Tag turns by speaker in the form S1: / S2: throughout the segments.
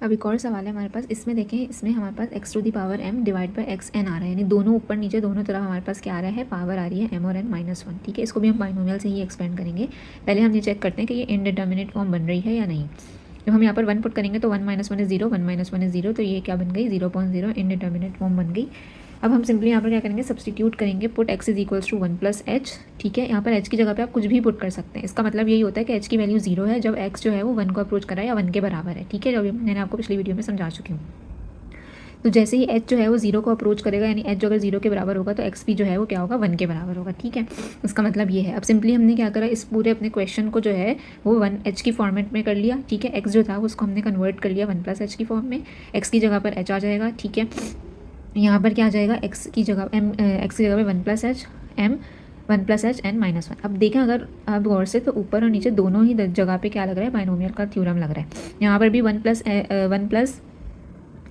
S1: अब एक और सवाल है हमारे पास, इसमें देखें, इसमें हमारे पास x to the power m divide by x n आ रहा है, यानी दोनों ऊपर नीचे दोनों तरफ हमारे पास क्या आ रहा है, पावर आ रही है m और n माइनस वन। ठीक है, इसको भी हम बाइनोमियल से ही एक्सपेंड करेंगे। पहले हम ये चेक करते हैं कि ये इनडिटर्मिनेट फॉर्म बन रही है या नहीं। जब हम यहाँ पर 1 पुट करेंगे तो 1 minus one is 0, 1 minus one is 0, तो ये क्या बन गई, 0.0 इनडिटर्मिनेट फॉर्म बन गई। अब हम सिंपली यहाँ पर क्या करेंगे, सब्सटीट्यूट करेंगे, put x is equals to 1 plus H. ठीक है, यहाँ पर h की जगह पे आप कुछ भी पुट कर सकते हैं। इसका मतलब यही होता है कि h की वैल्यू 0 है जब x जो है वो 1 को अप्रोच कर रहा है या 1 के बराबर है। ठीक है, जो मैंने आपको पिछली वीडियो में समझा चुकी हूँ। तो जैसे ही h जो है वो 0 को अप्रोच करेगा, यानी h जो अगर 0 के बराबर होगा तो x भी जो है वो क्या होगा, 1 के बराबर होगा। ठीक है, इसका मतलब ये है। अब सिंपली हमने क्या करा, इस पूरे अपने क्वेश्चन को जो है वो 1h की फॉर्मेट में कर लिया। ठीक है, x जो था उसको हमने कन्वर्ट कर लिया 1 प्लस h की फॉर्म में। x की जगह पर h आ जाएगा। ठीक है, यहाँ पर क्या आ जाएगा, x की जगह x की जगह पे 1 plus H m, 1 plus H n minus one. अब देखें अगर आप गौर से, तो ऊपर और नीचे दोनों ही जगह पे क्या लग रहा है, बाइनोमियल का थ्योरम लग रहा है। यहाँ पर भी 1 प्लस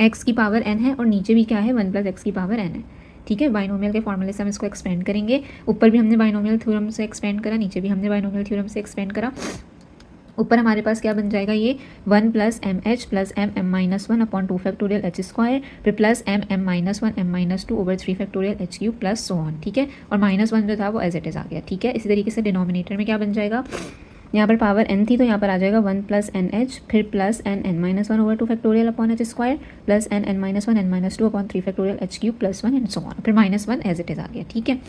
S1: एक्स की पावर n है और नीचे भी क्या है, 1 प्लस एक्स की पावर n है। ठीक है, बाइनोमियल के फॉर्मूले से हम इसको एक्सपेंड करेंगे। ऊपर भी हमने बाइनोमियल थ्योरम से एक्सपेंड करा, नीचे भी हमने बाइनोमियल थ्योरम से एक्सपेंड करा। ऊपर हमारे पास क्या बन जाएगा, ये 1 plus m h plus m m minus one upon 2 factorial h square, फिर plus m m minus one m minus two over 3 factorial h cube plus so on. ठीक है, और माइनस वन जो था वो एज इट इज़ आ गया। ठीक है, इसी तरीके से डिनोमिनेटर में क्या बन जाएगा, यहाँ पर पावर n थी तो यहाँ पर आ जाएगा 1 प्लस एन एच, फिर plus n n minus one over 2 factorial upon h square, plus n n minus one n minus two upon 3 factorial h cube plus one and so on, फिर minus one as it is आ गया। ठीक है,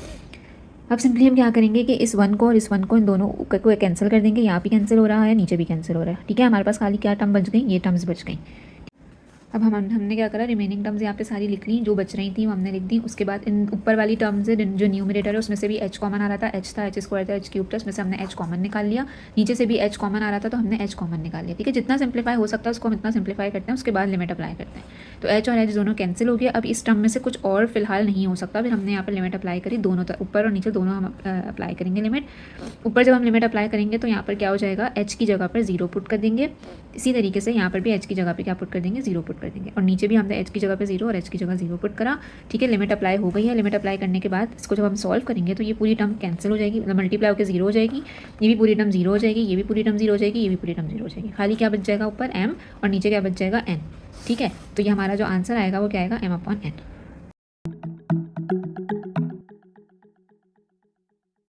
S1: अब simply हम क्या करेंगे कि इस 1 को और इस 1 को, इन दोनों को कैंसिल कर देंगे। यहाँ भी कैंसिल हो रहा है, नीचे भी कैंसिल हो रहा है। ठीक है, हमारे पास खाली क्या टर्म बच गई, ये टर्म्स बच गई। अब हमने क्या करा, रिमेनिंग टर्म्स यहाँ पे सारी लिख ली, जो बच रही थी वो हमने लिख दी। उसके बाद इन ऊपर वाली टर्म्स है, जो न्यूमरेटर है उसमें से भी h कॉमन आ रहा था, h था, h स्क्वायर था, h क्यूब था, उसमें से हमने h कॉमन निकाल लिया। नीचे से भी h कॉमन आ रहा था तो हमने h कॉमन निकाल लिया। ठीक है, जितना सिंप्लीफाई हो सकता है उसको हम इतना सिंप्लीफाई करते हैं, उसके बाद लिमिट अप्लाई करते हैं। तो h और h दोनों कैंसिल हो गया। अब इस टर्म में से कुछ और फिलहाल नहीं हो सकता, फिर हमने यहाँ पर लिमिट अप्लाई करी, दोनों ऊपर और नीचे दोनों हम अप्लाई करेंगे लिमिट। ऊपर जब हम लिमिट अप्लाई करेंगे तो यहाँ पर क्या हो जाएगा, h की जगह पर 0 पुट कर देंगे। इसी तरीके से यहाँ पर भी h की जगह पर क्या पुट कर देंगे, 0 पुट कर देंगे। और नीचे भी हमने h की जगह पे 0 और h की जगह 0 पुट करा। ठीक है, लिमिट अप्लाई हो गई है। लिमिट अप्लाई करने के बाद इसको जब हम सॉल्व करेंगे तो ये पूरी टर्म कैंसिल हो जाएगी, मतलब मल्टीप्लाई होकर 0 हो जाएगी। ये भी पूरी टर्म 0 हो जाएगी, ये भी पूरी टर्म 0 हो जाएगी, ये भी पूरी टर्म 0 हो जाएगी। खाली क्या बच जाएगा ऊपर m और नीचे क्या बच जाएगा n। ठीक है, तो ये हमारा जो आंसर आएगा वो क्या आएगा, m अपॉन n।